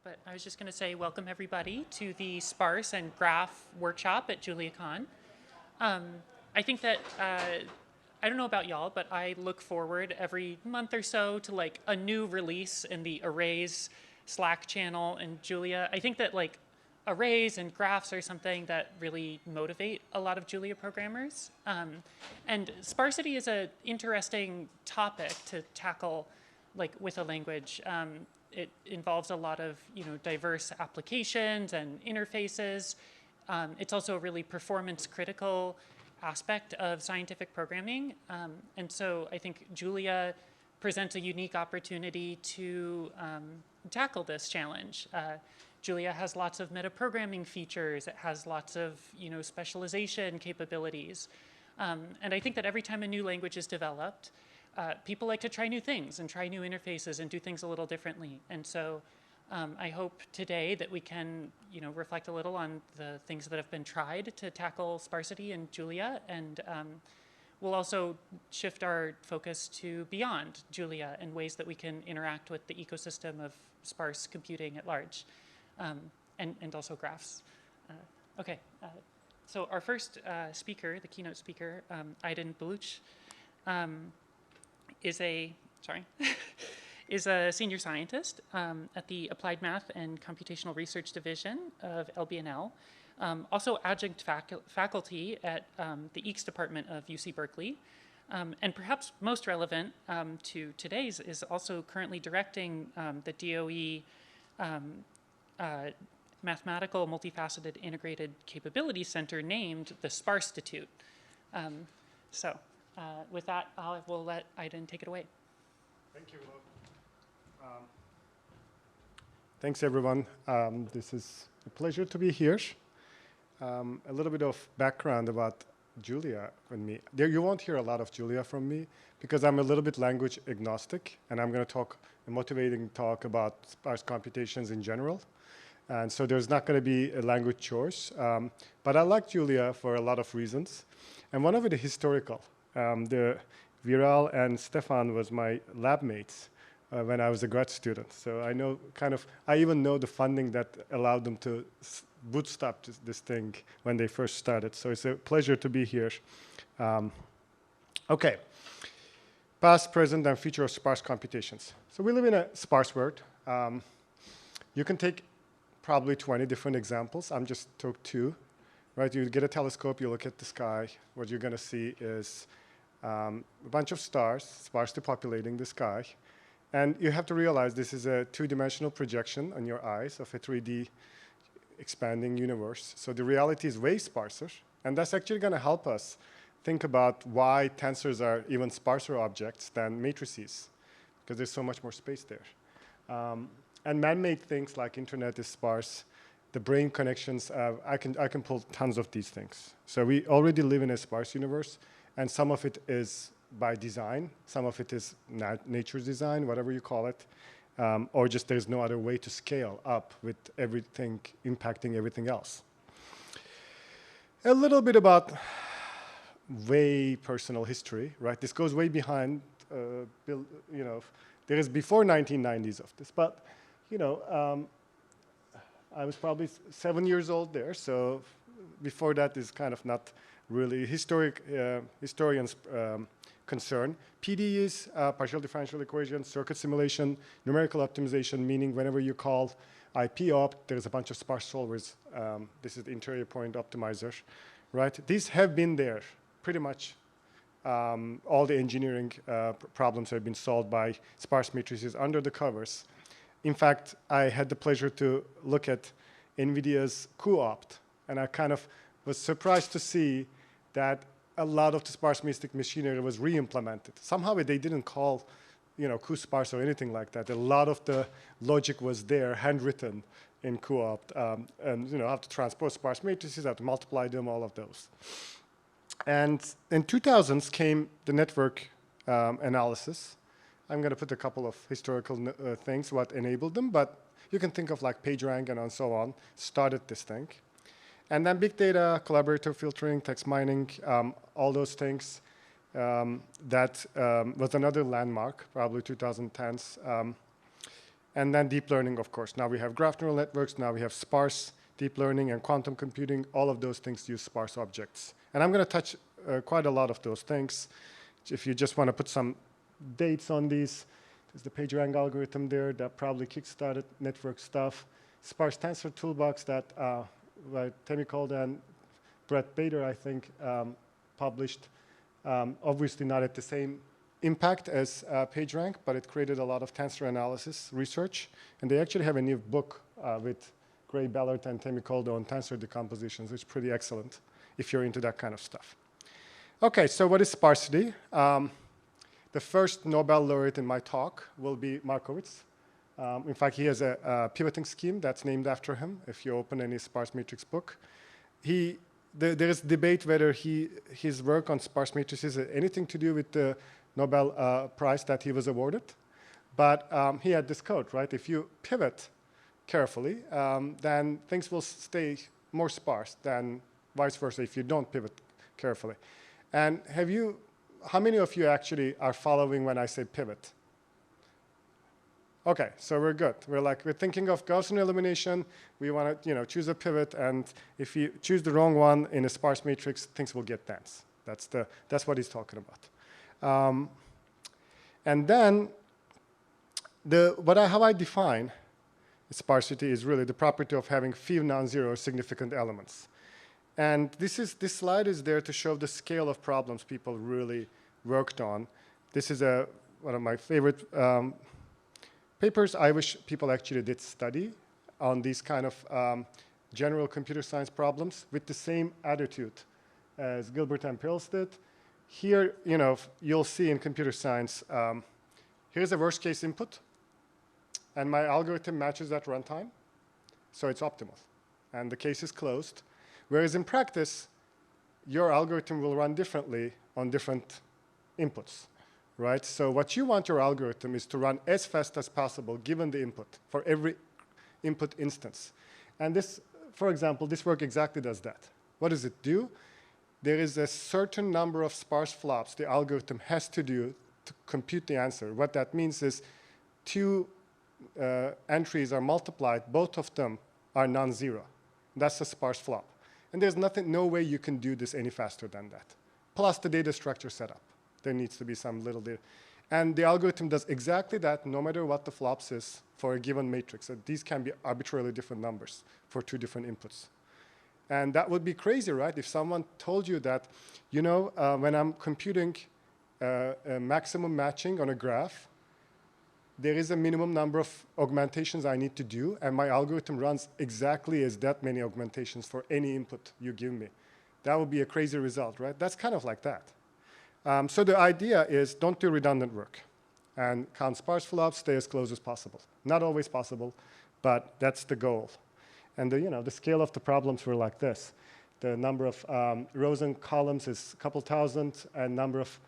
But I was just going to say welcome everybody to the sparse and graph workshop at JuliaCon. I think that, I don't know about y'all, but I look forward every month or so to like a new release in the arrays Slack channel and Julia. I think that like arrays and graphs are something that really motivate a lot of Julia programmers. And sparsity is an interesting topic to tackle like with a language. It involves a lot of diverse applications and interfaces. It's also a really performance critical aspect of scientific programming. And so I think Julia presents a unique opportunity to tackle this challenge. Julia has lots of metaprogramming features. It has lots of specialization capabilities. And I think that every time a new language is developed, people like to try new things and try new interfaces and do things a little differently. And so I hope today that we can reflect a little on the things that have been tried to tackle sparsity in Julia, and we'll also shift our focus to beyond Julia and ways that we can interact with the ecosystem of sparse computing at large, and also graphs. Okay, so our first speaker, the keynote speaker, Aydın Buluç, is a senior scientist at the Applied Math and Computational Research Division of LBNL, also adjunct faculty at the EECS department of UC Berkeley, and perhaps most relevant to today's is also currently directing the DOE Mathematical Multifaceted Integrated Capability Center named the Sparstitute. With that, I will let Aydın take it away. Thank you, Will. Thanks, everyone. This is a pleasure to be here. A little bit of background about Julia and me. You won't hear a lot of Julia from me because I'm a little bit language agnostic, and I'm going to talk a motivating talk about sparse computations in general. And so there's not going to be a language choice. But I like Julia for a lot of reasons. And one of it is historical. Viral and Stefan was my lab mates when I was a grad student. So I know I even know the funding that allowed them to bootstrap this thing when they first started. So it's a pleasure to be here. Okay. Past, present, and future of sparse computations. So we live in a sparse world. You can take probably 20 different examples. I'm just took two. Right? You get a telescope, you look at the sky. What you're going to see is a bunch of stars sparsely populating the sky. And you have to realize this is a two-dimensional projection on your eyes of a 3D expanding universe. So the reality is way sparser. And that's actually going to help us think about why tensors are even sparser objects than matrices, because there's so much more space there. And man-made things like internet is sparse. The brain connections, I can pull tons of these things. So we already live in a sparse universe. And some of it is by design, some of it is nature's design, whatever you call it, or just there's no other way to scale up with everything impacting everything else. A little bit about way personal history, right? This goes way behind, there is before 1990s of this, but I was probably 7 years old there, so before that is kind of not really historians' concern. PD is partial differential equation, circuit simulation, numerical optimization, meaning whenever you call IP-opt, there's a bunch of sparse solvers. This is the interior point optimizer, right? These have been there pretty much. All the engineering problems have been solved by sparse matrices under the covers. In fact, I had the pleasure to look at NVIDIA's cuOpt, and I kind of was surprised to see that a lot of the sparse mystic machinery was re-implemented. Somehow they didn't call, cuSparse or anything like that. A lot of the logic was there, handwritten in cuOpt, and how to transpose sparse matrices, how to multiply them, all of those. And in 2000s came the network analysis. I'm going to put a couple of historical things, what enabled them, but you can think of like PageRank and so on, started this thing. And then big data, collaborator filtering, text mining, all those things, that was another landmark, probably 2010s. And then deep learning, of course. Now we have graph neural networks. Now we have sparse deep learning and quantum computing. All of those things use sparse objects. And I'm going to touch quite a lot of those things. If you just want to put some dates on these, there's the PageRank algorithm there that probably kickstarted network stuff. Sparse tensor toolbox that Temi Kolda and Brett Bader, I think, published. Obviously not at the same impact as PageRank, but it created a lot of tensor analysis research. And they actually have a new book with Gray Ballard and Temi Kolda on tensor decompositions, which is pretty excellent if you're into that kind of stuff. Okay, so what is sparsity? The first Nobel laureate in my talk will be Markowitz. In fact, he has a pivoting scheme that's named after him, if you open any sparse matrix book. There is debate whether his work on sparse matrices has anything to do with the Nobel Prize that he was awarded. But he had this code, right? If you pivot carefully, then things will stay more sparse than vice versa if you don't pivot carefully. And how many of you actually are following when I say pivot? Okay, so we're good. We're thinking of Gaussian elimination. We want to, choose a pivot, and if you choose the wrong one in a sparse matrix, things will get dense. That's what he's talking about. And then how I define sparsity is really the property of having few non-zero significant elements. And this slide is there to show the scale of problems people really worked on. This is one of my favorite papers. I wish people actually did study on these kind of general computer science problems with the same attitude as Gilbert and Pills did. Here, you'll see in computer science, here's a worst case input, and my algorithm matches that runtime, so it's optimal, and the case is closed. Whereas in practice, your algorithm will run differently on different inputs, right? So what you want your algorithm is to run as fast as possible given the input for every input instance. And this, for example, this work exactly does that. What does it do? There is a certain number of sparse flops the algorithm has to do to compute the answer. What that means is two entries are multiplied, both of them are non-zero. That's a sparse flop. And there's no way you can do this any faster than that. Plus the data structure setup. There needs to be some little data. And the algorithm does exactly that no matter what the flops is for a given matrix. So these can be arbitrarily different numbers for two different inputs. And that would be crazy, right? If someone told you that, when I'm computing a maximum matching on a graph, there is a minimum number of augmentations I need to do, and my algorithm runs exactly as that many augmentations for any input you give me. That would be a crazy result, right? That's kind of like that. So the idea is don't do redundant work and count sparse flops, stay as close as possible. Not always possible, but that's the goal. And the scale of the problems were like this. The number of rows and columns is a couple thousand, and number of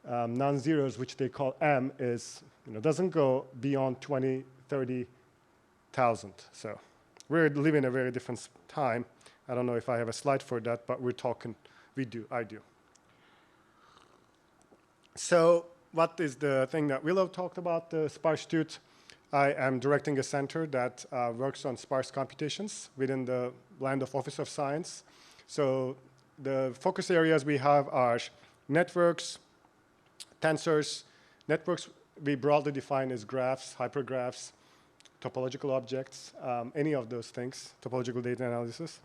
non-zeros, which they call M, is doesn't go beyond 20, 30,000. So we're living a very different time. I don't know if I have a slide for that, but I do. So what is the thing that Willow talked about, the Sparsitude? I am directing a center that works on sparse computations within the land of Office of Science. So the focus areas we have are networks, tensors. Networks we broadly define as graphs, hypergraphs, topological objects, any of those things, topological data analysis,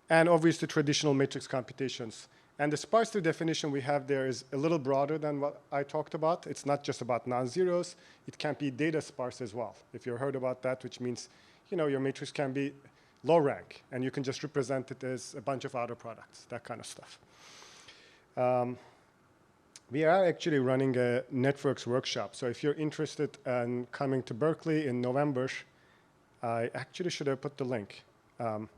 and obviously traditional matrix computations. And the sparsity definition we have there is a little broader than what I talked about. It's not just about non-zeros. It can be data sparse as well. If you've heard about that, which means your matrix can be low rank, and you can just represent it as a bunch of outer products, that kind of stuff. We are actually running a networks workshop. So if you're interested in coming to Berkeley in November, I actually should have put the link. The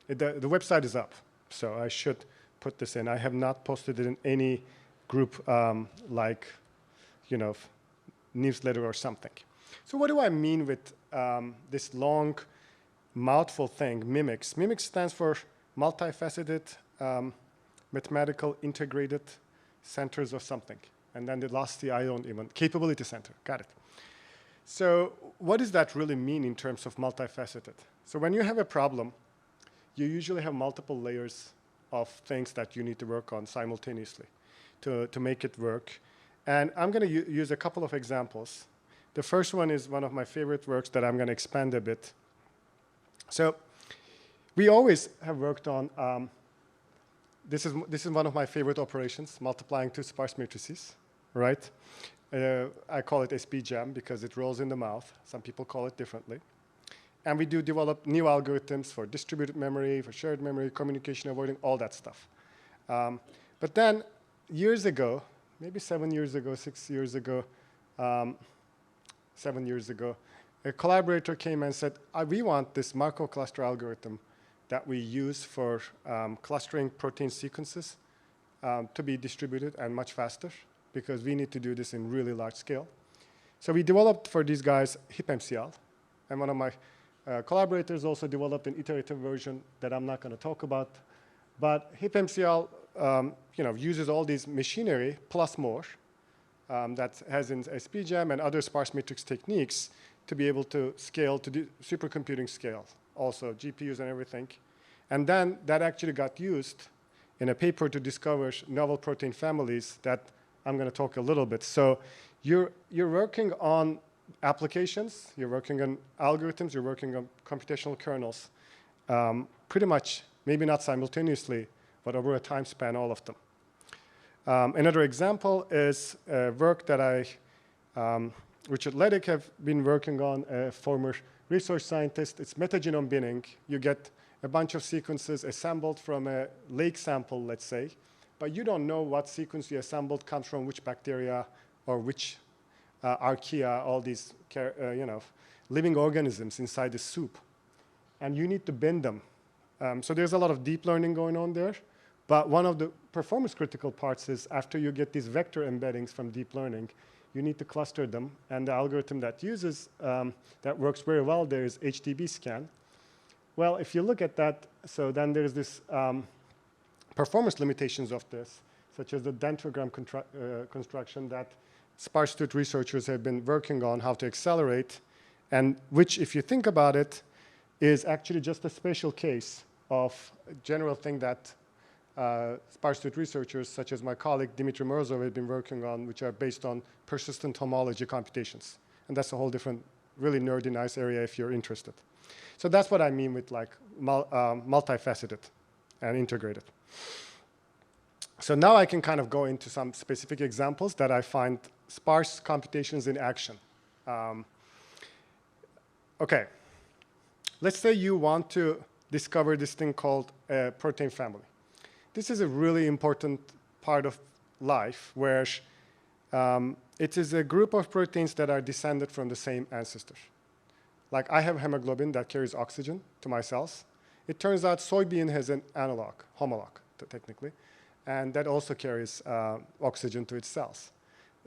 website is up, so I should put this in. I have not posted it in any group newsletter or something. So what do I mean with this long mouthful thing, MIMICS? MIMICS stands for multifaceted mathematical integrated centers of something. And then the last T, capability center, got it. So what does that really mean in terms of multifaceted? So when you have a problem, you usually have multiple layers of things that you need to work on simultaneously to make it work. And I'm going to use a couple of examples. The first one is one of my favorite works that I'm going to expand a bit. So we always have worked on, this is one of my favorite operations, multiplying two sparse matrices, right? I call it SPGAM because it rolls in the mouth. Some people call it differently. And we do develop new algorithms for distributed memory, for shared memory, communication avoiding, all that stuff. But then years ago, maybe 7 years ago, 6 years ago, 7 years ago, a collaborator came and said, we want this Markov cluster algorithm that we use for clustering protein sequences to be distributed and much faster, because we need to do this in really large scale. So we developed for these guys HipMCL, and one of my collaborators also developed an iterative version that I'm not going to talk about. But HipMCL uses all these machinery plus more that has in SPGAM and other sparse matrix techniques to be able to scale to do supercomputing scale, also GPUs and everything. And then that actually got used in a paper to discover novel protein families that I'm going to talk a little bit. So you're working on applications, you're working on algorithms, you're working on computational kernels, pretty much, maybe not simultaneously, but over a time span, all of them. Another example is work that Richard Ledick have been working on, a former research scientist. It's metagenome binning. You get a bunch of sequences assembled from a lake sample, let's say, but you don't know what sequence you assembled comes from which bacteria or which archaea, all these living organisms inside the soup. And you need to bin them. So there's a lot of deep learning going on there. But one of the performance critical parts is after you get these vector embeddings from deep learning, you need to cluster them. And the algorithm that uses, that works very well there is HDB scan. Well, if you look at that, so then there's this performance limitations of this, such as the dendrogram construction that Sparsity researchers have been working on how to accelerate, and which, if you think about it, is actually just a special case of a general thing that Sparsity researchers, such as my colleague Dimitri Morozov, have been working on, which are based on persistent homology computations. And that's a whole different, really nerdy, nice area if you're interested. So that's what I mean with like multifaceted and integrated. So now I can kind of go into some specific examples that I find sparse computations in action. Okay, let's say you want to discover this thing called a protein family. This is a really important part of life where it is a group of proteins that are descended from the same ancestor. Like I have hemoglobin that carries oxygen to my cells. It turns out soybean has an analog, homolog, technically, and that also carries oxygen to its cells.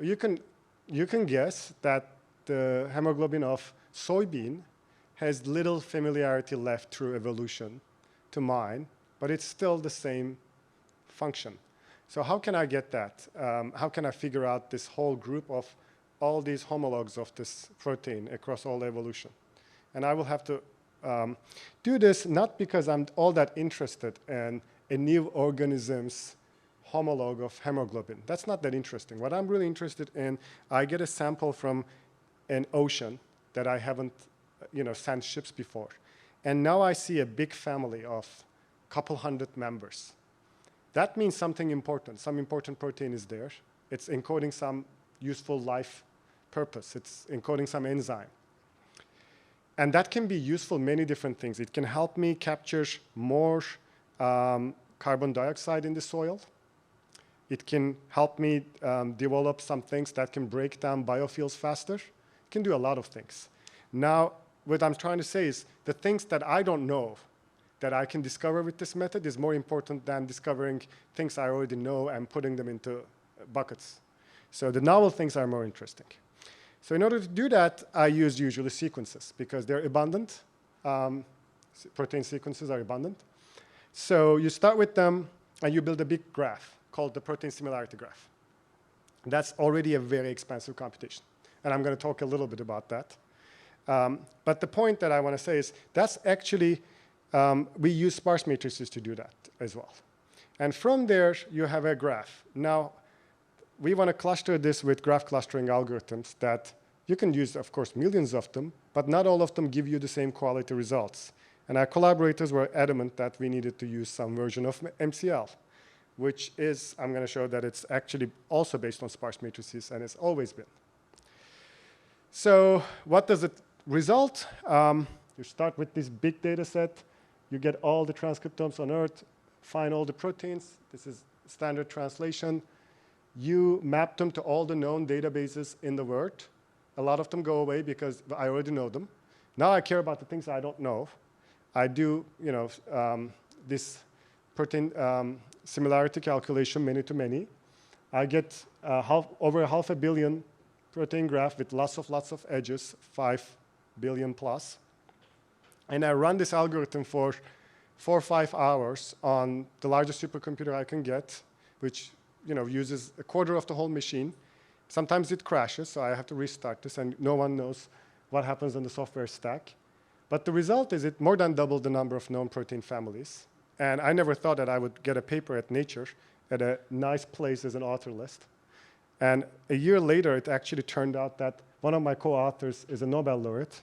You can guess that the hemoglobin of soybean has little familiarity left through evolution to mine, but it's still the same function. So how can I get that? How can I figure out this whole group of all these homologs of this protein across all evolution? And I will have to do this not because I'm all that interested in a new organism's homolog of hemoglobin. That's not that interesting. What I'm really interested in, I get a sample from an ocean that I haven't sent ships before. And now I see a big family of a couple hundred members. That means something important. Some important protein is there. It's encoding some useful life purpose. It's encoding some enzyme. And that can be useful many different things. It can help me capture more carbon dioxide in the soil. It can help me develop some things that can break down biofuels faster. It can do a lot of things. Now, what I'm trying to say is the things that I don't know that I can discover with this method is more important than discovering things I already know and putting them into buckets. So the novel things are more interesting. So in order to do that, I use usually sequences because they're abundant. Protein sequences are abundant. So you start with them and you build a big graph called the protein similarity graph. That's already a very expensive computation. And I'm going to talk a little bit about that. But the point that I want to say is that's actually, we use sparse matrices to do that as well. And from there, you have a graph. Now, we want to cluster this with graph clustering algorithms that you can use, of course, millions of them, but not all of them give you the same quality results. And our collaborators were adamant that we needed to use some version of MCL, which is, I'm going to show that it's actually also based on sparse matrices, and it's always been. So what does it result? You start with this big data set. You get all the transcriptomes on Earth, find all the proteins. This is standard translation. You map them to all the known databases in the world. A lot of them go away because I already know them. Now I care about the things I don't know. I do, this protein similarity calculation many-to-many. I get over 500 million protein graph with lots of edges, 5 billion plus. And I run this algorithm for 4 or 5 hours on the largest supercomputer I can get, which uses a quarter of the whole machine. Sometimes it crashes, so I have to restart this, and no one knows what happens on the software stack. But the result is it more than doubled the number of known protein families. And I never thought that I would get a paper at Nature at a nice place as an author list. And a year later, it actually turned out that one of my co-authors is a Nobel laureate.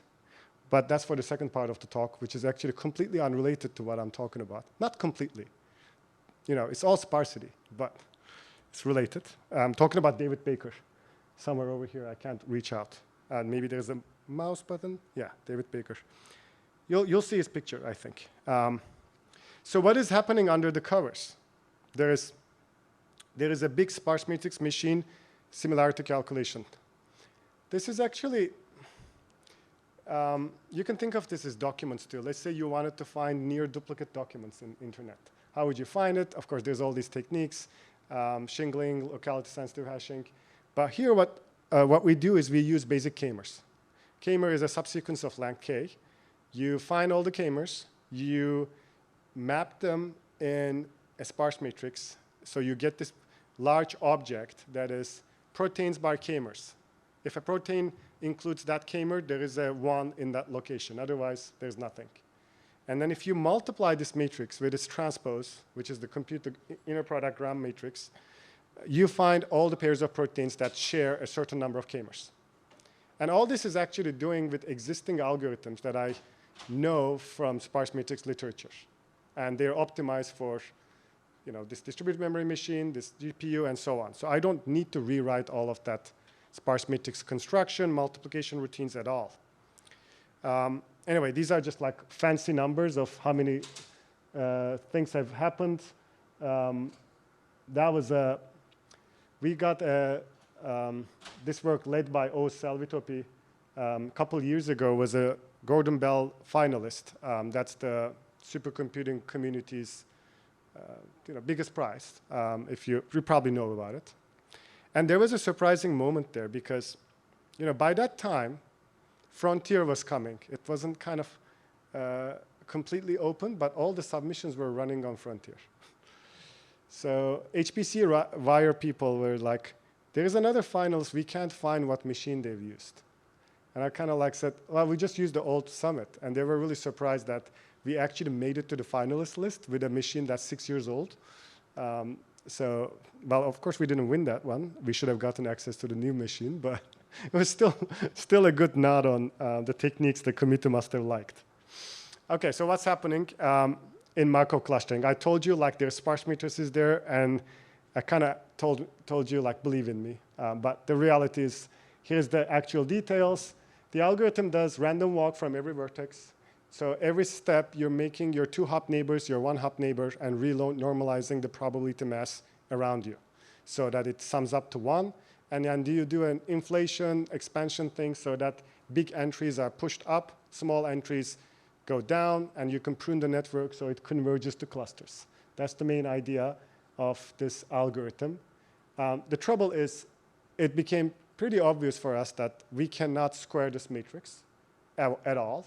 But that's for the second part of the talk, which is actually completely unrelated to what I'm talking about. Not completely. It's all sparsity, but it's related. I'm talking about David Baker. Somewhere over here, I can't reach out. Maybe there's a mouse button. Yeah, David Baker. You'll see his picture, I think. So what is happening under the covers? There is a big sparse matrix machine similarity calculation. This is actually, you can think of this as documents too. Let's say you wanted to find near duplicate documents in internet. How would you find it? Of course, there's all these techniques, shingling, locality sensitive hashing. But here what we do is we use basic k-mers. K-mer is a subsequence of length k. You find all the k-mers, you map them in a sparse matrix, so you get this large object that is proteins by k-mers. If a protein includes that k-mer, there is a 1 in that location. Otherwise, there's nothing. And then if you multiply this matrix with its transpose, which is the computed inner product gram matrix, you find all the pairs of proteins that share a certain number of k-mers. And all this is actually doing with existing algorithms that I know from sparse matrix literature. And they're optimized for this distributed memory machine, this GPU, and so on. So I don't need to rewrite all of that sparse matrix construction, multiplication routines at all. Anyway, these are just like fancy numbers of how many things have happened. We got this work led by O. Selvitopi a couple years ago, was a Gordon Bell finalist. That's the supercomputing community's biggest prize, if you probably know about it. And there was a surprising moment there because by that time, Frontier was coming. It wasn't kind of completely open, but all the submissions were running on Frontier. So HPC Wire people were like, there's another finalist, we can't find what machine they've used. And I kind of said, well, we just used the old Summit. And they were really surprised that we actually made it to the finalist list with a machine that's 6 years old. So, well, of course, we didn't win that one. We should have gotten access to the new machine, but it was still a good nod on the techniques the committee must have liked. Okay, so what's happening in macro clustering? I told you there's sparse matrices there, and I kind of told you believe in me. But the reality is, here's the actual details. The algorithm does random walk from every vertex. So every step, you're making your 2-hop neighbors your 1-hop neighbor and normalizing the probability mass around you so that it sums up to 1. And then you do an inflation expansion thing so that big entries are pushed up, small entries go down, and you can prune the network so it converges to clusters. That's the main idea of this algorithm. The trouble is, it became pretty obvious for us that we cannot square this matrix at all,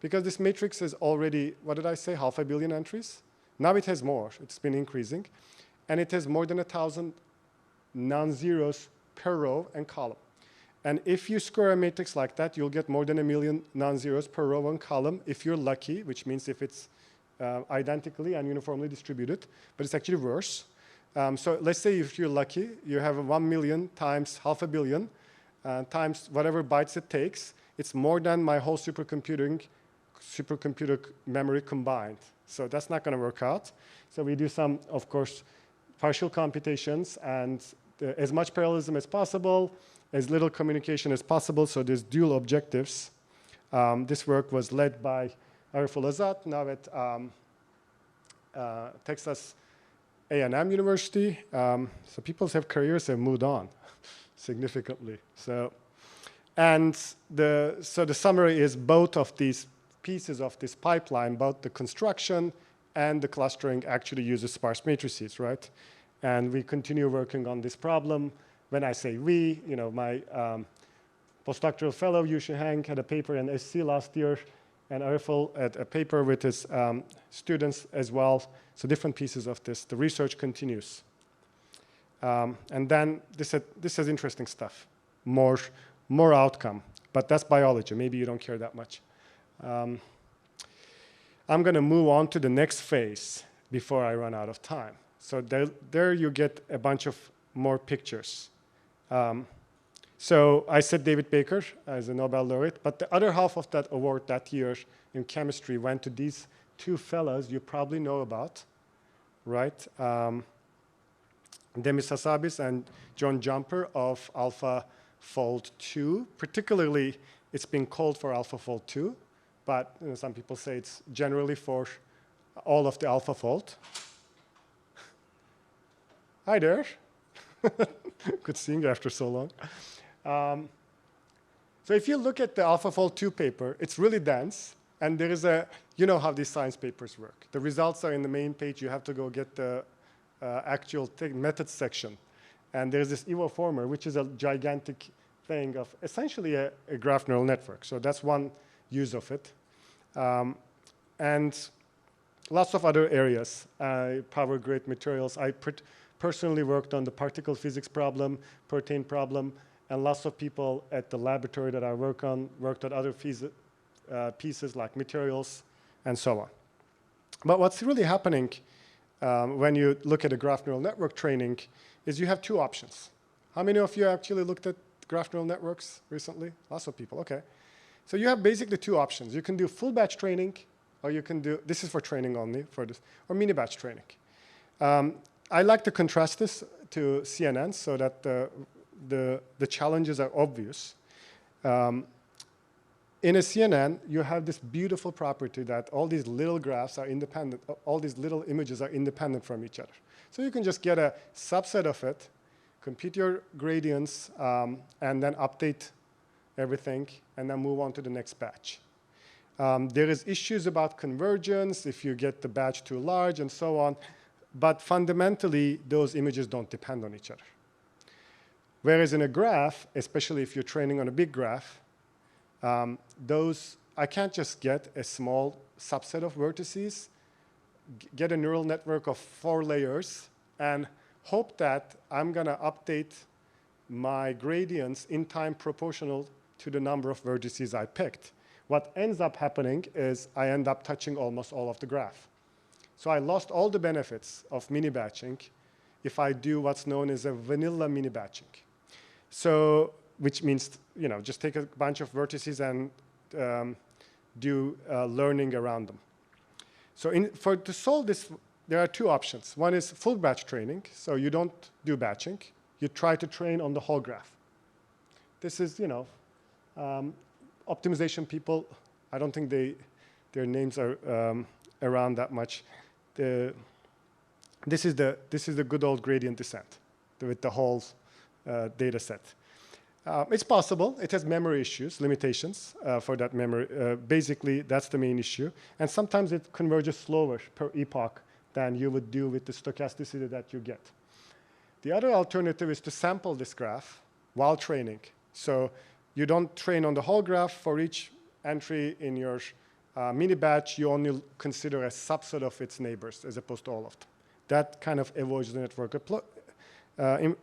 because this matrix is already, what did I say, 500 million entries? Now it has more. It's been increasing. And it has more than 1,000 non-zeros per row and column. And if you square a matrix like that, you'll get more than 1 million non-zeros per row and column if you're lucky, which means if it's identically and uniformly distributed, but it's actually worse. So let's say if you're lucky, you have 1 million times half a billion times whatever bytes it takes. It's more than my whole supercomputer memory combined. So that's not going to work out. So we do some, of course, partial computations and as much parallelism as possible, as little communication as possible. So there's dual objectives. This work was led by Arif Azat, now at Texas A&M University. So people's careers have moved on significantly. So the summary is both of these pieces of this pipeline, both the construction and the clustering actually uses sparse matrices, right? And we continue working on this problem. When I say we, my postdoctoral fellow, Yushin Hang, had a paper in SC last year, and Arifel had a paper with his students as well. So different pieces of this. The research continues. And then this has interesting stuff, more outcome. But that's biology. Maybe you don't care that much. I'm going to move on to the next phase before I run out of time. So there you get a bunch of more pictures. So I said David Baker as a Nobel laureate, but the other half of that award that year in chemistry went to these two fellows you probably know about, right? Demis Hassabis and John Jumper of AlphaFold 2. Particularly, it's been called for AlphaFold 2, but some people say it's generally for all of the AlphaFold. Hi there. Good seeing you after so long. So if you look at the AlphaFold 2 paper, it's really dense, and there is you know how these science papers work. The results are in the main page. You have to go get the actual methods section. And there's this Evo former, which is a gigantic thing of essentially a graph neural network. So that's one use of it. And lots of other areas, power grid materials. I personally worked on the particle physics problem, protein problem, and lots of people at the laboratory that I work on worked on other pieces like materials and so on. But what's really happening when you look at a graph neural network training is you have two options. How many of you actually looked at graph neural networks recently? Lots of people, okay. So you have basically two options. You can do full batch training, or you can do, this is for training only, for this, or mini batch training. I like to contrast this to CNN so that the challenges are obvious. In a CNN, you have this beautiful property that all these little graphs are independent, all these little images are independent from each other. So you can just get a subset of it, compute your gradients, and then update everything, and then move on to the next batch. There is issues about convergence, if you get the batch too large, and so on. But fundamentally, those images don't depend on each other. Whereas in a graph, especially if you're training on a big graph, I can't just get a small subset of vertices, get a neural network of 4 layers, and hope that I'm going to update my gradients in time proportional to the number of vertices I picked. What ends up happening is I end up touching almost all of the graph. So I lost all the benefits of mini batching if I do what's known as a vanilla mini batching. So, which means, just take a bunch of vertices and do learning around them. So to solve this, there are two options. One is full batch training. So you don't do batching. You try to train on the whole graph. This is, optimization people, I don't think their names are around that much. This is the good old gradient descent with the whole data set. It's possible. It has memory issues, limitations for that memory. Basically, that's the main issue. And sometimes it converges slower per epoch than you would do with the stochasticity that you get. The other alternative is to sample this graph while training. So you don't train on the whole graph for each entry in your mini batch. You only consider a subset of its neighbors as opposed to all of them. That kind of avoids the network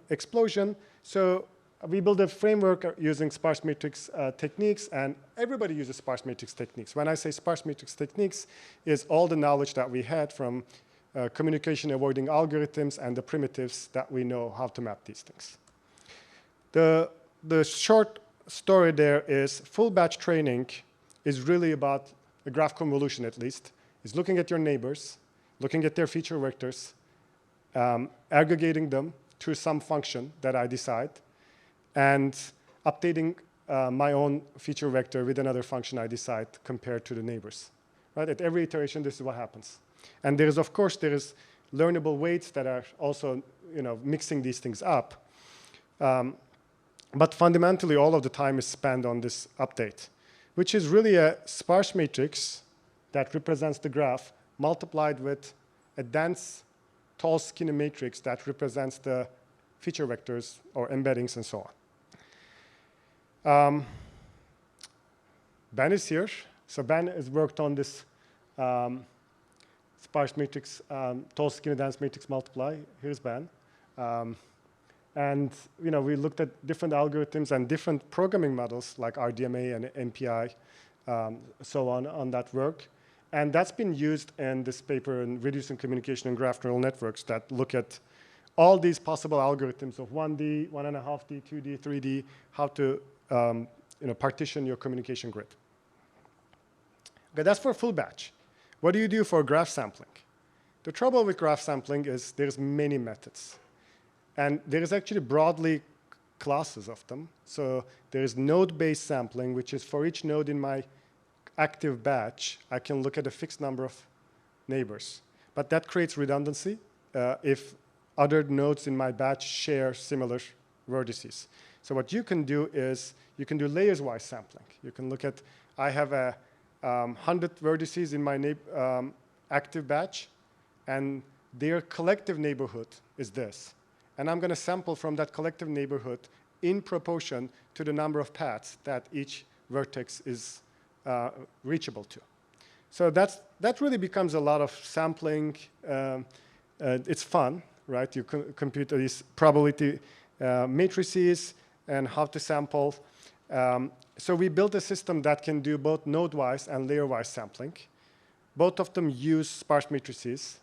explosion. So we built a framework using sparse matrix techniques, and everybody uses sparse matrix techniques. When I say sparse matrix techniques, is all the knowledge that we had from communication avoiding algorithms and the primitives that we know how to map these things. The short story there is full batch training is really about a graph convolution, at least, is looking at your neighbors, looking at their feature vectors, aggregating them through some function that I decide, and updating my own feature vector with another function I decide compared to the neighbors. Right? At every iteration, this is what happens. And there is, of course, there is learnable weights that are also, mixing these things up. But fundamentally, all of the time is spent on this update, which is really a sparse matrix that represents the graph multiplied with a dense, tall, skinny matrix that represents the feature vectors or embeddings and so on. Ben is here. So Ben has worked on this sparse matrix, tall, skinny, dense matrix multiply. Here's Ben. And we looked at different algorithms and different programming models like RDMA and MPI, so on that work. And that's been used in this paper in Reducing Communication in Graph Neural Networks that look at all these possible algorithms of 1D, 1.5D, 2D, 3D, how to partition your communication grid. Okay, that's for full batch. What do you do for graph sampling? The trouble with graph sampling is there's many methods. And there is actually broadly classes of them. So there is node-based sampling, which is for each node in my active batch, I can look at a fixed number of neighbors. But that creates redundancy if other nodes in my batch share similar vertices. So what you can do is you can do layers-wise sampling. You can look at, I have 100 vertices in my active batch, and their collective neighborhood is this. And I'm going to sample from that collective neighborhood in proportion to the number of paths that each vertex is reachable to. So that really becomes a lot of sampling. It's fun, right? You compute these probability matrices and how to sample. So we built a system that can do both node-wise and layer-wise sampling. Both of them use sparse matrices.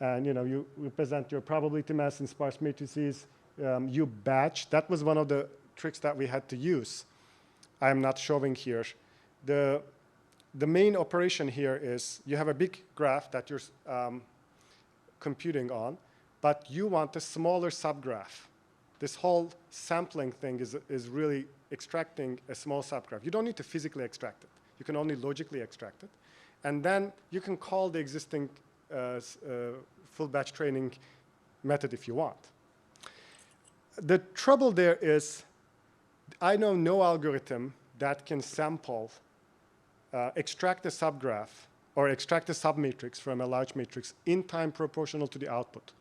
And you represent your probability mass in sparse matrices. You batch. That was one of the tricks that we had to use. I'm not showing here. The main operation here is you have a big graph that you're computing on, but you want a smaller subgraph. This whole sampling thing is really extracting a small subgraph. You don't need to physically extract it. You can only logically extract it. And then you can call the existing full batch training method if you want. The trouble there is I know no algorithm that can sample, extract a subgraph or extract a submatrix from a large matrix in time proportional to the output.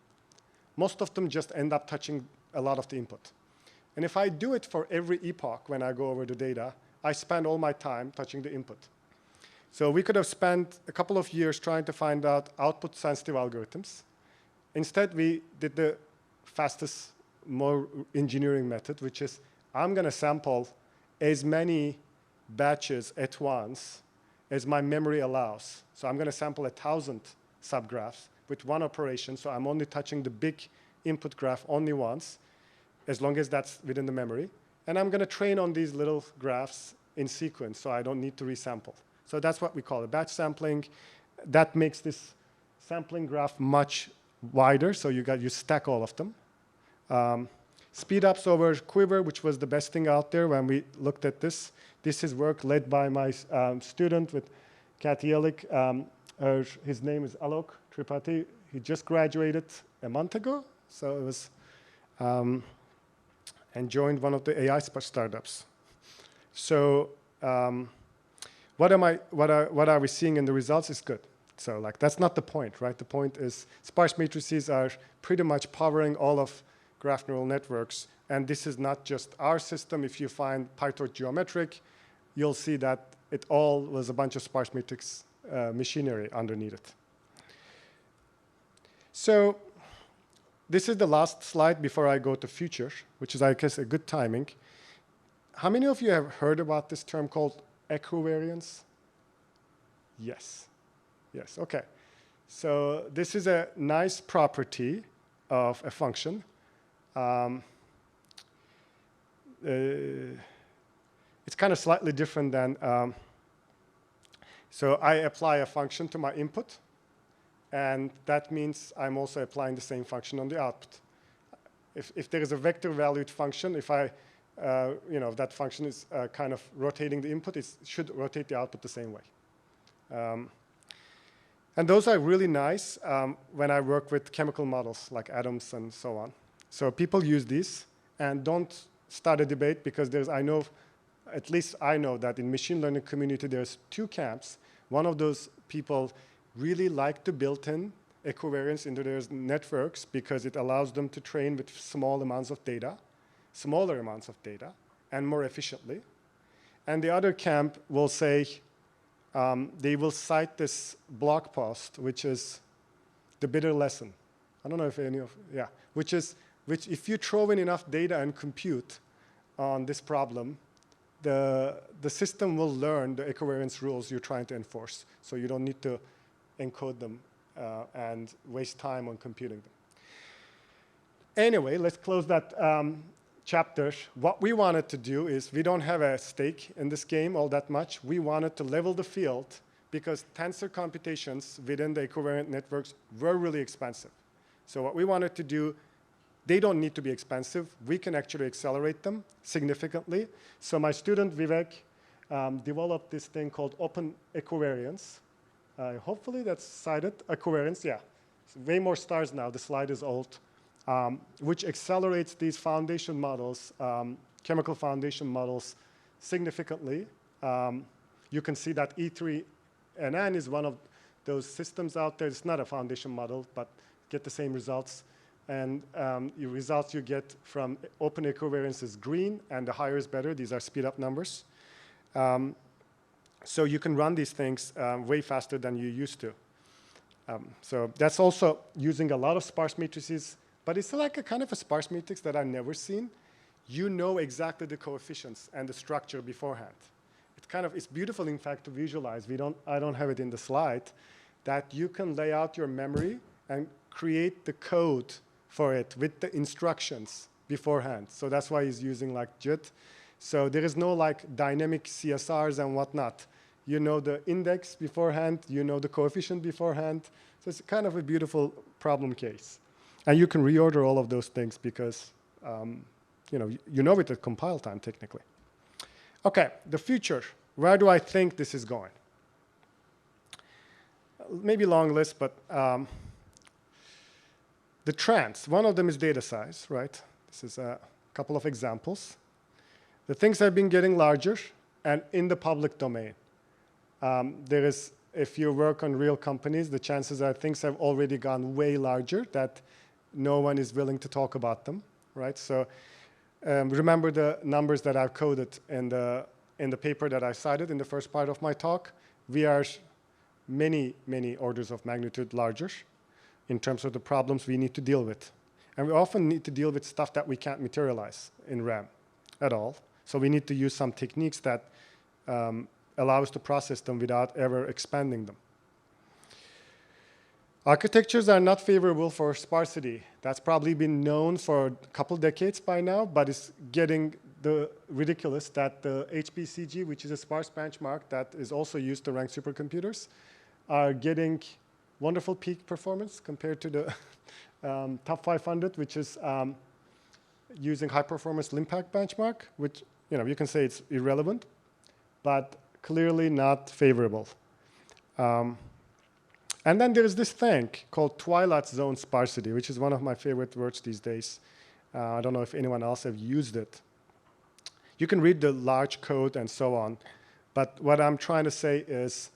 Most of them just end up touching a lot of the input. And if I do it for every epoch when I go over the data, I spend all my time touching the input. So we could have spent a couple of years trying to find out output-sensitive algorithms. Instead, we did the fastest, more engineering method, which is I'm going to sample as many batches at once as my memory allows. So I'm going to sample 1,000 subgraphs with one operation. So I'm only touching the big input graph only once, as long as that's within the memory. And I'm going to train on these little graphs in sequence, so I don't need to resample. So that's what we call a batch sampling. That makes this sampling graph much wider, so you stack all of them. Speedups over Quiver, which was the best thing out there when we looked at this. This is work led by my student with Kathy Elik. His name is Alok Tripathi. He just graduated a month ago, so it was, and joined one of the AI startups. So what are we seeing in the results is good. So that's not the point, right? The point is sparse matrices are pretty much powering all of graph neural networks. And this is not just our system. If you find PyTorch geometric, you'll see that it all was a bunch of sparse matrix machinery underneath it. So this is the last slide before I go to future, which is, I guess, a good timing. How many of you have heard about this term called equivariance? Yes. Yes, okay. So this is a nice property of a function. It's kind of slightly different than, so I apply a function to my input, and that means I'm also applying the same function on the output. If there is a vector valued function, if I, that function is kind of rotating the input, it should rotate the output the same way. And those are really nice when I work with chemical models like atoms and so on. So people use these, and don't start a debate, because at least I know that in machine learning community there's two camps. One of those people really like to build in equivariance into their networks because it allows them to train with smaller amounts of data, and more efficiently. And the other camp will say, they will cite this blog post, which is the bitter lesson. I don't know if any of, yeah, which if you throw in enough data and compute on this problem, the system will learn the equivariance rules you're trying to enforce. So you don't need to encode them and waste time on computing them. Anyway, let's close that chapter. What we wanted to do is, we don't have a stake in this game all that much. We wanted to level the field because tensor computations within the equivariant networks were really expensive. So what we wanted to do, they don't need to be expensive. We can actually accelerate them significantly. So my student Vivek developed this thing called open equivariance. Hopefully that's cited, equivariance, yeah. It's way more stars now, the slide is old. Which accelerates these foundation models, chemical foundation models, significantly. You can see that E3NN is one of those systems out there. It's not a foundation model, but get the same results. And the results you get from open equivariance is green, and the higher is better. These are speed up numbers. So you can run these things way faster than you used to. So that's also using a lot of sparse matrices. But it's like a kind of a sparse matrix that I've never seen. You know exactly the coefficients and the structure beforehand. It's beautiful, in fact, to visualize. I don't have it in the slide, that you can lay out your memory and create the code for it with the instructions beforehand. So that's why he's using like JIT. So there is no like dynamic CSRs and whatnot. You know the index beforehand, you know the coefficient beforehand. So it's kind of a beautiful problem case. And you can reorder all of those things because you know it at compile time, technically. Okay, the future. Where do I think this is going? Maybe long list, but the trends. One of them is data size, right? This is a couple of examples. The things have been getting larger and in the public domain. If you work on real companies, the chances are things have already gone way larger that no one is willing to talk about them, right? So remember the numbers that I've coded in the paper that I cited in the first part of my talk. We are many, many orders of magnitude larger in terms of the problems we need to deal with. And we often need to deal with stuff that we can't materialize in RAM at all. So we need to use some techniques that allow us to process them without ever expanding them. Architectures are not favorable for sparsity. That's probably been known for a couple decades by now, but it's getting ridiculous that the HPCG, which is a sparse benchmark that is also used to rank supercomputers, are getting wonderful peak performance compared to the top 500, which is using high-performance LIMPAC benchmark, which you can say it's irrelevant, but clearly not favorable. And then there's this thing called twilight zone sparsity, which is one of my favorite words these days. I don't know if anyone else have used it. You can read the large code and so on, but what I'm trying to say is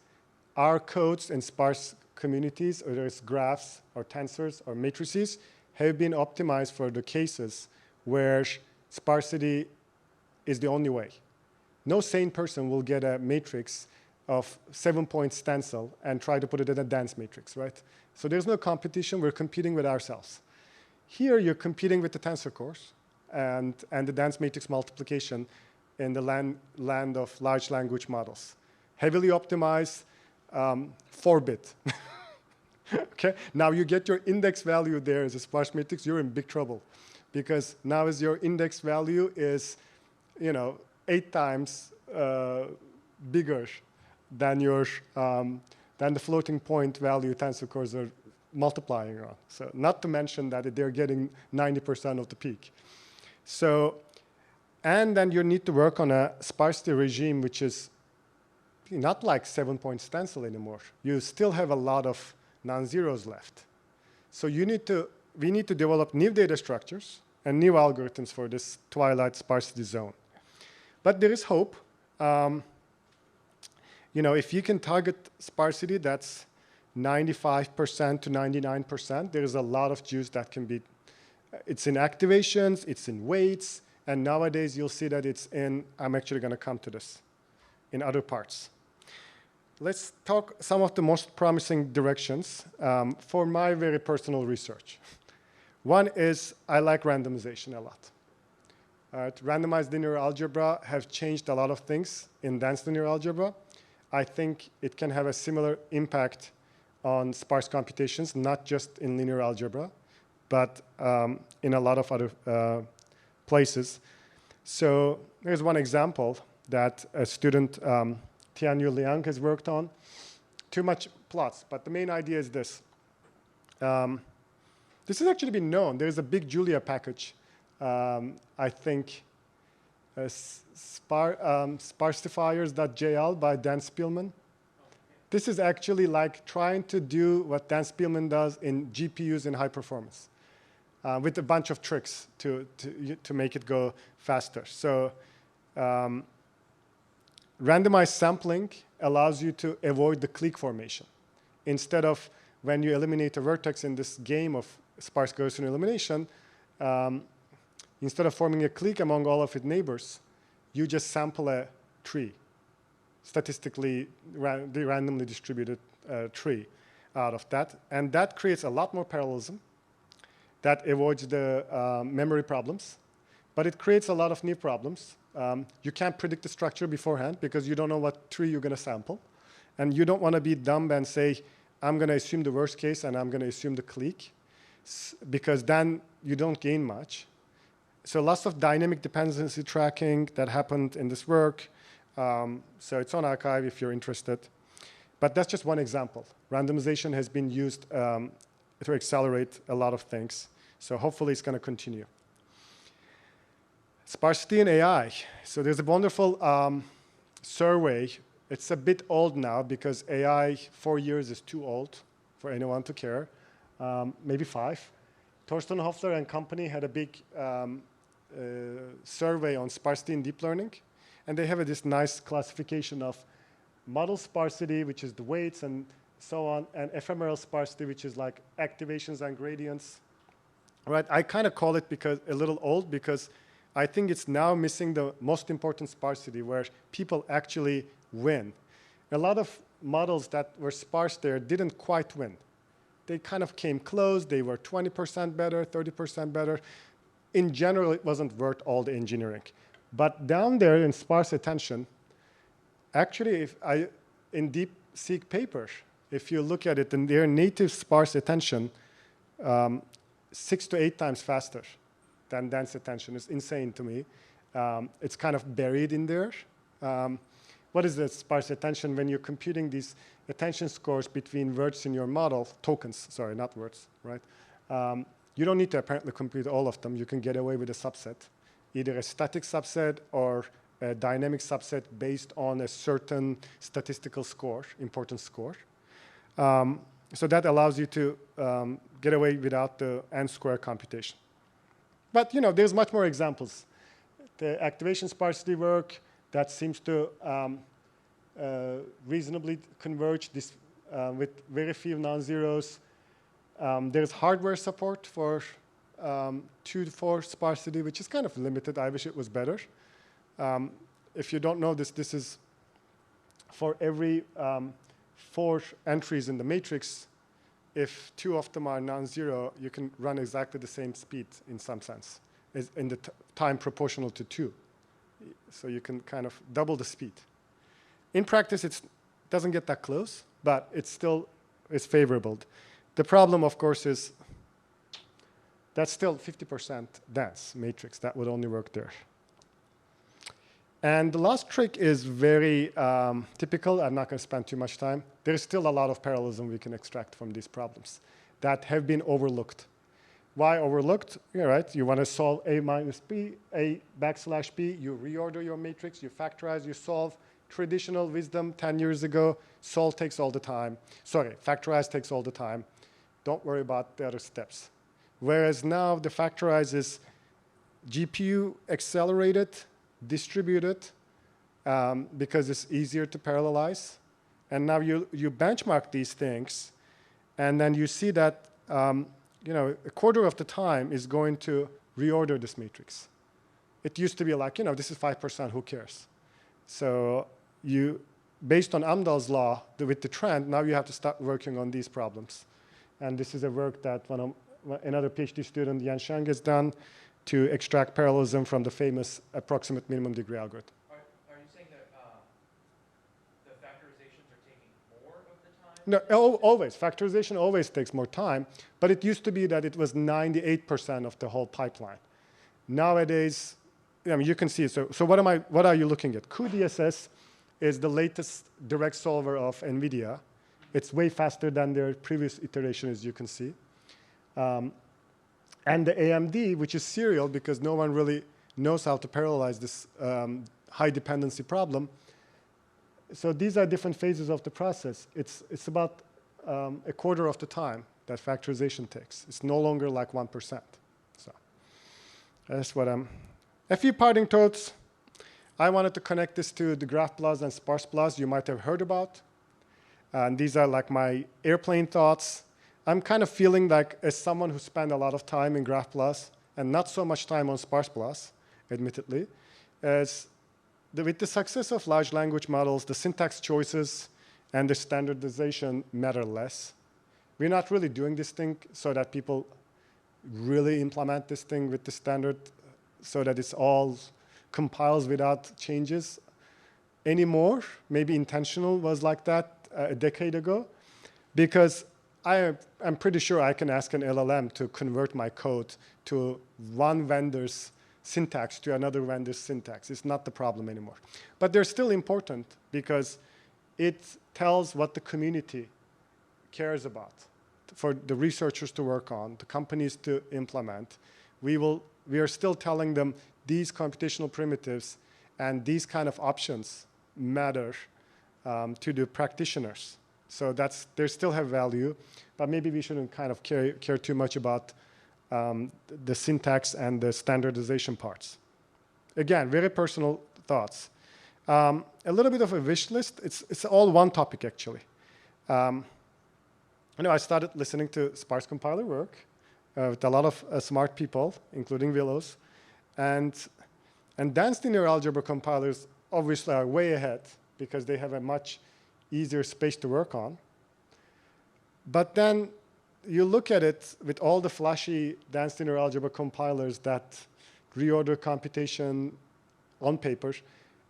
our codes in sparse communities, whether it's graphs or tensors or matrices, have been optimized for the cases where sparsity is the only way. No sane person will get a matrix of 7-point stencil and try to put it in a dense matrix, right? So there's no competition. We're competing with ourselves. Here, you're competing with the tensor cores and the dense matrix multiplication in the land of large language models. Heavily optimized, 4-bit. Okay, now you get your index value there as a sparse matrix, you're in big trouble. Because now as your index value is, 8 times bigger than your than the floating point value tensor cores are multiplying on. So not to mention that they're getting 90% of the peak. So, and then you need to work on a sparsity regime, which is not like 7-point stencil anymore. You still have a lot of non-zeros left. So we need to develop new data structures and new algorithms for this twilight sparsity zone. But there is hope. If you can target sparsity that's 95% to 99%, there is a lot of juice that can be, it's in activations, it's in weights, and nowadays you'll see that it's in, I'm actually going to come to this, in other parts. Let's talk some of the most promising directions for my very personal research. One is I like randomization a lot. Randomized linear algebra have changed a lot of things in dense linear algebra. I think it can have a similar impact on sparse computations, not just in linear algebra, but in a lot of other places. So here's one example that a student, Tianyu Liang, has worked on. Too much plots, but the main idea is this. This has actually been known. There's a big Julia package, I think, sparsifiers.jl by Dan Spielman. This is actually like trying to do what Dan Spielman does in GPUs in high performance, with a bunch of tricks to make it go faster. So randomized sampling allows you to avoid the clique formation. Instead of when you eliminate a vertex in this game of sparse Gaussian elimination, instead of forming a clique among all of its neighbors, you just sample a tree, statistically randomly distributed tree out of that. And that creates a lot more parallelism. That avoids the memory problems. But it creates a lot of new problems. You can't predict the structure beforehand because you don't know what tree you're going to sample. And you don't want to be dumb and say, I'm going to assume the worst case and I'm going to assume the clique, because then you don't gain much. So lots of dynamic dependency tracking that happened in this work. So it's on arXiv if you're interested. But that's just one example. Randomization has been used to accelerate a lot of things. So hopefully it's going to continue. Sparsity in AI. So there's a wonderful survey. It's a bit old now because AI 4 years is too old for anyone to care. Maybe 5. Thorsten Hoffler and company had a big survey on sparsity in deep learning. And they have this nice classification of model sparsity, which is the weights and so on, and ephemeral sparsity, which is like activations and gradients. Right? I kind of call it because a little old because I think it's now missing the most important sparsity where people actually win. A lot of models that were sparse there didn't quite win. They kind of came close. They were 20% better, 30% better. In general, it wasn't worth all the engineering. But down there in sparse attention, actually, in DeepSeek paper, if you look at it, in their native sparse attention, 6 to 8 times faster than dense attention. It's insane to me. It's kind of buried in there. What is the sparse attention? When you're computing these attention scores between words in your model, tokens, sorry, not words, right? You don't need to apparently compute all of them. You can get away with a subset, either a static subset or a dynamic subset based on a certain statistical score, importance score. So that allows you to get away without the n-square computation. But there's much more examples. The activation sparsity work that seems to reasonably converge this with very few non-zeros. There's hardware support for 2 to 4 sparsity, which is kind of limited. I wish it was better. If you don't know this, this is for every 4 entries in the matrix, if two of them are non-zero, you can run exactly the same speed in some sense, is in the time proportional to 2. So you can kind of double the speed. In practice, it doesn't get that close, but it still is favorable. The problem, of course, is that's still 50% dense matrix. That would only work there. And the last trick is very typical. I'm not going to spend too much time. There's still a lot of parallelism we can extract from these problems that have been overlooked. Why overlooked? You're right. You want to solve A minus B, A backslash B. You reorder your matrix. You factorize. You solve. Traditional wisdom 10 years ago, solve takes all the time. Sorry, factorize takes all the time. Don't worry about the other steps. Whereas now the factorize is GPU accelerated, distributed, because it's easier to parallelize. And now you benchmark these things, and then you see that a quarter of the time is going to reorder this matrix. It used to be like, this is 5%, who cares? So based on Amdahl's law, with the trend, now you have to start working on these problems. And this is a work that another PhD student, Yan Sheng, has done to extract parallelism from the famous approximate minimum degree algorithm. Are you saying that the factorizations are taking more of the time? No, always. Factorization always takes more time, but it used to be that it was 98% of the whole pipeline. Nowadays, you can see. So what are you looking at? cuDSS is the latest direct solver of NVIDIA. It's way faster than their previous iteration, as you can see. And the AMD, which is serial because no one really knows how to parallelize this high dependency problem. So these are different phases of the process. It's about a quarter of the time that factorization takes. It's no longer like 1%. So that's what A few parting thoughts. I wanted to connect this to the graph plus and sparse plus you might have heard about. And these are like my airplane thoughts. I'm kind of feeling like, as someone who spent a lot of time in graph plus and not so much time on sparse plus, admittedly, with the success of large language models, the syntax choices and the standardization matter less. We're not really doing this thing so that people really implement this thing with the standard so that it's all compiles without changes anymore. Maybe intentional was like that a decade ago, because I'm pretty sure I can ask an LLM to convert my code to one vendor's syntax to another vendor's syntax. It's not the problem anymore. But they're still important because it tells what the community cares about for the researchers to work on, the companies to implement. We are still telling them these computational primitives and these kind of options matter to the practitioners. So they still have value, but maybe we shouldn't kind of care too much about the syntax and the standardization parts. Again, very personal thoughts. A little bit of a wish list. It's all one topic, actually. I started listening to sparse compiler work with a lot of smart people, including Willows. And dense linear algebra compilers obviously are way ahead because they have a much easier space to work on. But then you look at it with all the flashy dense linear algebra compilers that reorder computation on paper.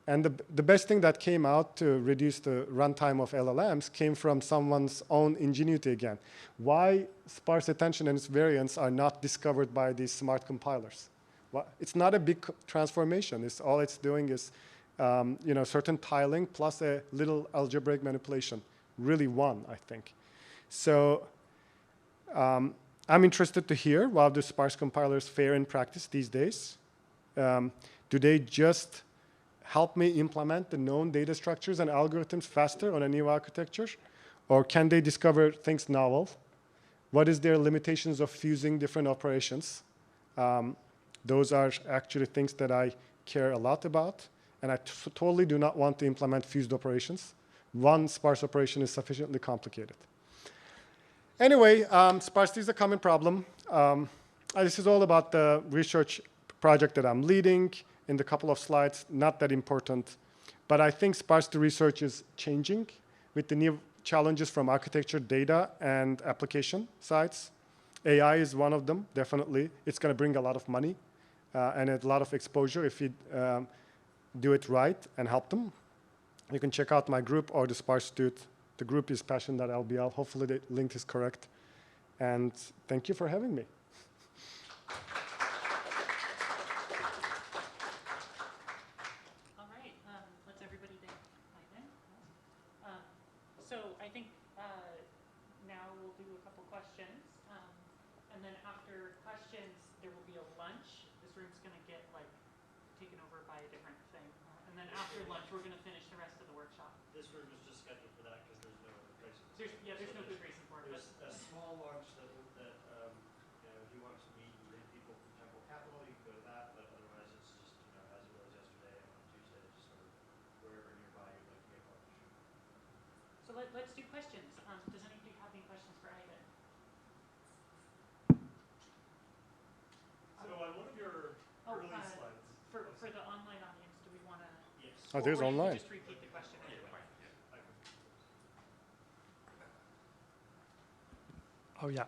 And the best thing that came out to reduce the runtime of LLMs came from someone's own ingenuity again. Why sparse attention and its variants are not discovered by these smart compilers? Well, it's not a big transformation. All it's doing is certain tiling plus a little algebraic manipulation. Really one, I think. So I'm interested to hear how do sparse compilers fare in practice these days. Do they just help me implement the known data structures and algorithms faster on a new architecture? Or can they discover things novel? What is their limitations of fusing different operations? Those are actually things that I care a lot about. And I totally do not want to implement fused operations. One sparse operation is sufficiently complicated. Anyway, sparsity is a common problem. This is all about the research project that I'm leading. In the couple of slides, not that important. But I think sparsity research is changing with the new challenges from architecture, data, and application sides. AI is one of them, definitely. It's going to bring a lot of money and a lot of exposure if you do it right and help them. You can check out my group or the Sparse Institute. The group is passion.lbl. Hopefully the link is correct. And thank you for having me. All right, let's everybody thank Aydın. So I think now we'll do a couple questions. And then after questions, there will be a lunch. This room's going to get like taken over by a different thing. And then after lunch, we're going to finish the rest of the workshop. This room is just scheduled for that because there's no reason. There's no good reason for it. There's a small lunch that you know, if you want to meet and greet people from Temple Capital, you can go to that. But otherwise, it's just, you know, as it was yesterday on Tuesday, just sort of wherever nearby you'd like to get lunch. So let's do questions. Does anybody have any questions for Aydın? So on one of your early slides. For the online audience, do we want to? Yes. Oh, there's or you can online. just repeat the question anyway. Oh, yeah.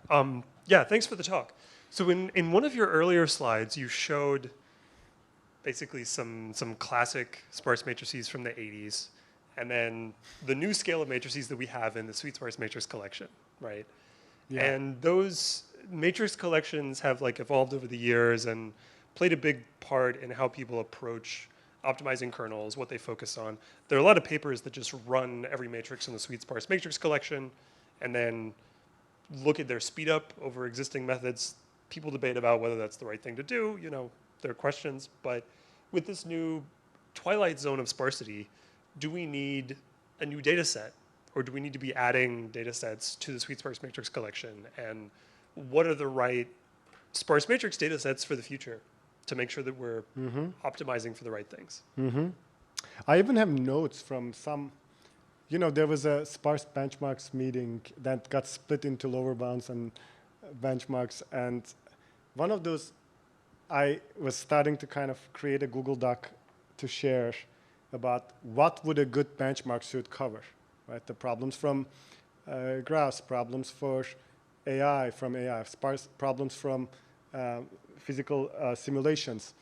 Yeah, thanks for the talk. So in one of your earlier slides, you showed basically some classic sparse matrices from the 80s, and then the new scale of matrices that we have in the Sweet Sparse Matrix collection, right? Yeah. And those matrix collections have like evolved over the years and played a big part in how people approach optimizing kernels, what they focus on. There are a lot of papers that just run every matrix in the Sweet Sparse Matrix collection and then look at their speed up over existing methods. People debate about whether that's the right thing to do. You know, there are questions. But with this new twilight zone of sparsity, do we need a new data set? Or do we need to be adding data sets to the Sweet Sparse Matrix collection? And what are the right sparse matrix data sets for the future to make sure that we're optimizing for the right things? I even have notes from some, you know, there was a sparse benchmarks meeting that got split into lower bounds and benchmarks. And one of those, I was starting to kind of create a Google Doc to share about what would a good benchmark should cover, right? The problems from graphs, problems for AI from AI, sparse problems from physical simulations.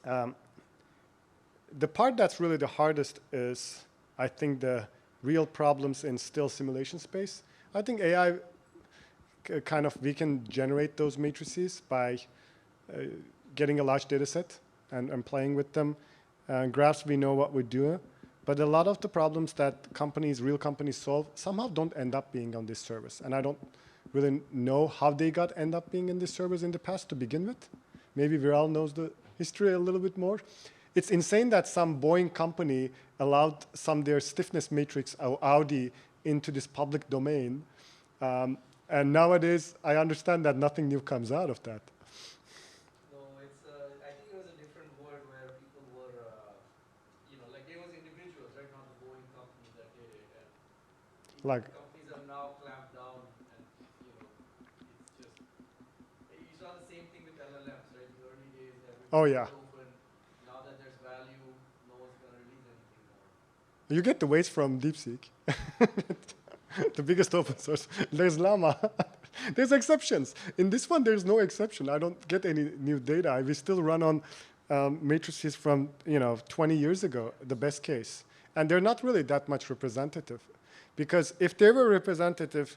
The part that's really the hardest is, I think, the real problems in still simulation space. I think AI kind of, we can generate those matrices by getting a large data set and playing with them. Graphs, we know what we do. But a lot of the problems that real companies solve somehow don't end up being on this service. And I don't really know how they end up being in this service in the past to begin with. Maybe Viral knows the history a little bit more. It's insane that some Boeing company allowed some their stiffness matrix or Audi into this public domain. And nowadays, I understand that nothing new comes out of that. No, it's, I think it was a different world where people were, you know, like there was individuals, right, not the Boeing companies that did it. And Like, companies have now clamped down and, you know, it's just, you saw the same thing with LLMs, right? In the early days, everything Oh, yeah. was open. Now that there's value, no one's going to release anything more. you get the weights from DeepSeek. The biggest open source. There's Llama. There's exceptions. In this one, there's no exception. I don't get any new data. We still run on matrices from 20 years ago, the best case. And they're not really that much representative. Because if they were representative,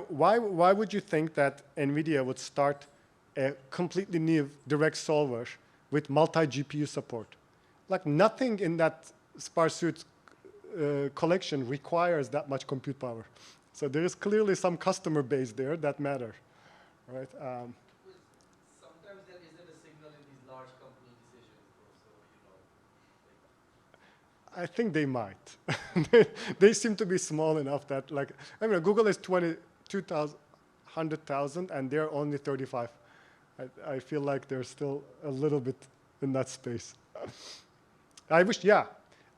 why would you think that NVIDIA would start a completely new direct solver with multi-GPU support? Like nothing in that sparse suite collection requires that much compute power. So there is clearly some customer base there that matter, right? Sometimes there isn't a signal in these large company decisions, though, so, I think they might. They seem to be small enough that, like, I mean, Google is 100,000 and they're only 35. I feel like they're still a little bit in that space. I wish, yeah.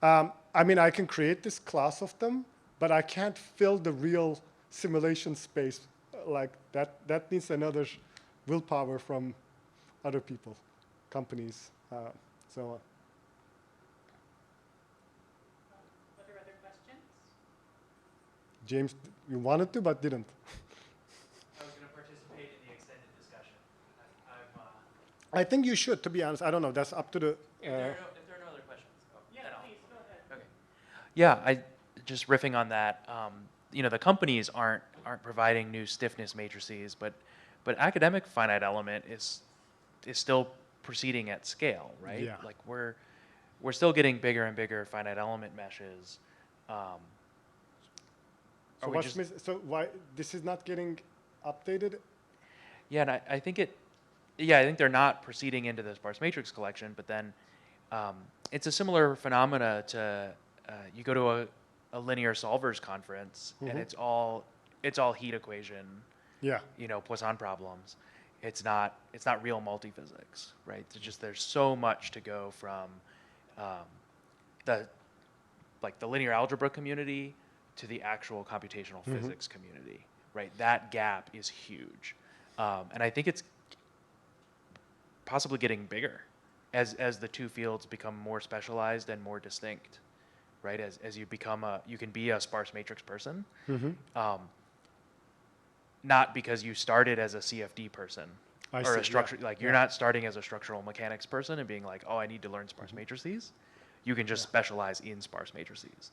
I mean, I can create this class of them, but I can't fill the real simulation space like that. That needs another willpower from other people, companies, so on. Are there other questions? James, you wanted to but didn't. I was going to participate in the extended discussion. I'm, I think you should, to be honest. I don't know. That's up to the. if there are no other questions, Yeah, then I'll. please go ahead. Okay. Yeah, I just riffing on that. You know, the companies aren't providing new stiffness matrices, but academic finite element is still proceeding at scale, right? Yeah. Like we're still getting bigger and bigger finite element meshes. So Are we what's just- so why this is not getting updated? Yeah, and I think I think they're not proceeding into the sparse matrix collection, but then it's a similar phenomena to you go to a linear solvers conference and it's all heat equation, Yeah. you know, Poisson problems. It's not real multiphysics, right? It's just there's so much to go from the linear algebra community to the actual computational physics community, right? That gap is huge, and I think it's possibly getting bigger as the two fields become more specialized and more distinct, right? As you become you can be a sparse matrix person, not because you started as a CFD person I or see, a structure, yeah, like you're yeah. not starting as a structural mechanics person and being like, oh, I need to learn sparse matrices. You can just specialize in sparse matrices,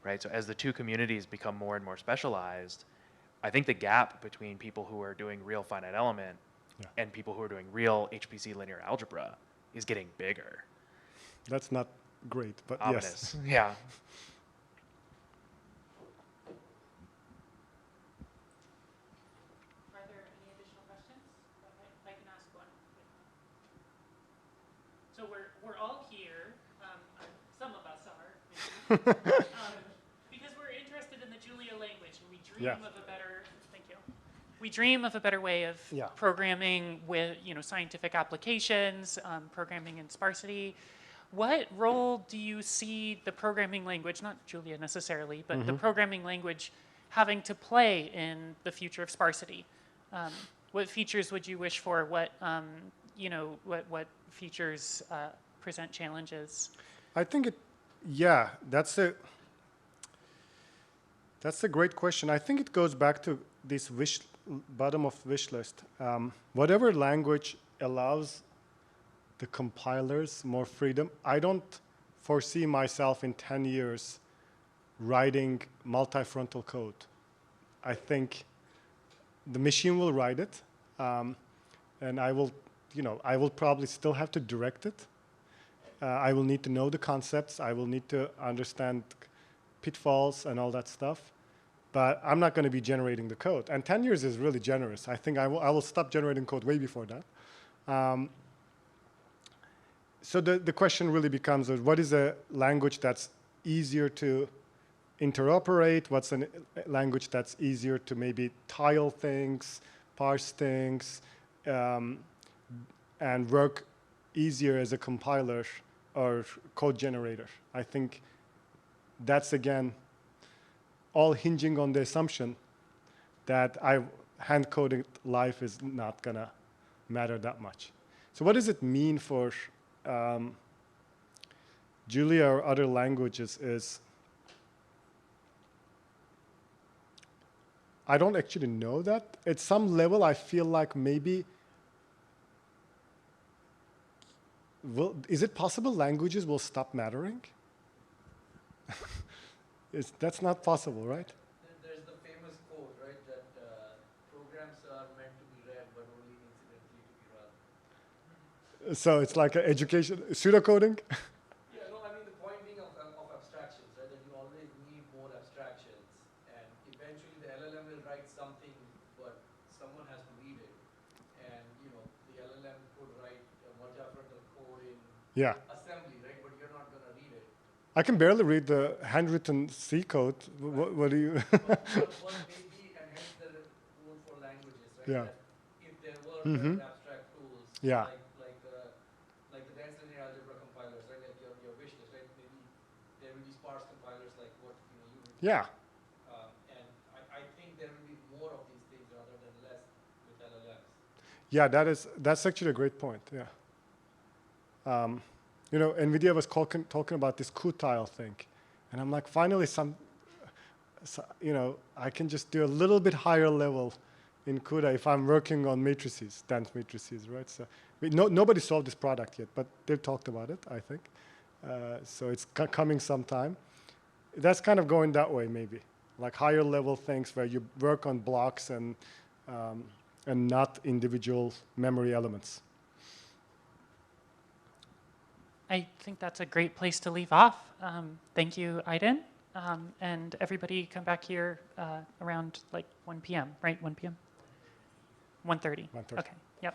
right? So as the two communities become more and more specialized, I think the gap between people who are doing real finite element and people who are doing real HPC linear algebra is getting bigger. That's not great, but Ominous. yes. Yeah. Are there any additional questions? I can ask one. So we're all here. Some of us are, maybe, because we're interested in the Julia language, and we dream of a better. Thank you. We dream of a better way of programming with scientific applications, programming in sparsity. What role do you see the programming language, not Julia necessarily, but the programming language having to play in the future of sparsity? What features would you wish for? What features present challenges? I think that's a great question. I think it goes back to this bottom of wish list. Whatever language allows the compilers more freedom. I don't foresee myself in 10 years writing multi-frontal code. I think the machine will write it, and I will probably still have to direct it. I will need to know the concepts. I will need to understand pitfalls and all that stuff. But I'm not going to be generating the code. And 10 years is really generous. I think I will stop generating code way before that. So the question really becomes, what is a language that's easier to interoperate? What's a language that's easier to maybe tile things, parse things, and work easier as a compiler or code generator? I think that's, again, all hinging on the assumption that hand-coded life is not going to matter that much. So what does it mean for Julia or other languages is, I don't actually know that. At some level, I feel like maybe, is it possible languages will stop mattering? That's not possible, right? There's the famous quote, right, that programs are meant to be read, but only incidentally to be run. So it's like education, pseudocoding? Yeah, no, I mean the point being of abstractions, right, that you always need more abstractions, and eventually the LLM will write something, but someone has to read it, and the LLM could write a multi-frontal code in assembly, right, but you're not going to read it. I can barely read the handwritten C code. What do you? One may be, and hence the rule for languages, right? Yeah. That if there were better abstract tools, Yeah. like the dense linear algebra compilers, right? Like your wish list, right? Maybe there will be sparse compilers like what you. Yeah. And I think there will be more of these things rather than less with LLMs. Yeah, that's actually a great point. Yeah. NVIDIA was talking about this qtile thing, and I'm like, finally so, I can just do a little bit higher level in CUDA if I'm working on matrices, dense matrices, right? So nobody solved this product yet, but they've talked about it, I think. So it's coming sometime. That's kind of going that way, maybe, like higher level things where you work on blocks and not individual memory elements. I think that's a great place to leave off. Thank you, Aydın. And everybody come back here around like 1 p.m., right? 1 p.m.? 1:30. 1:30. Okay, yep.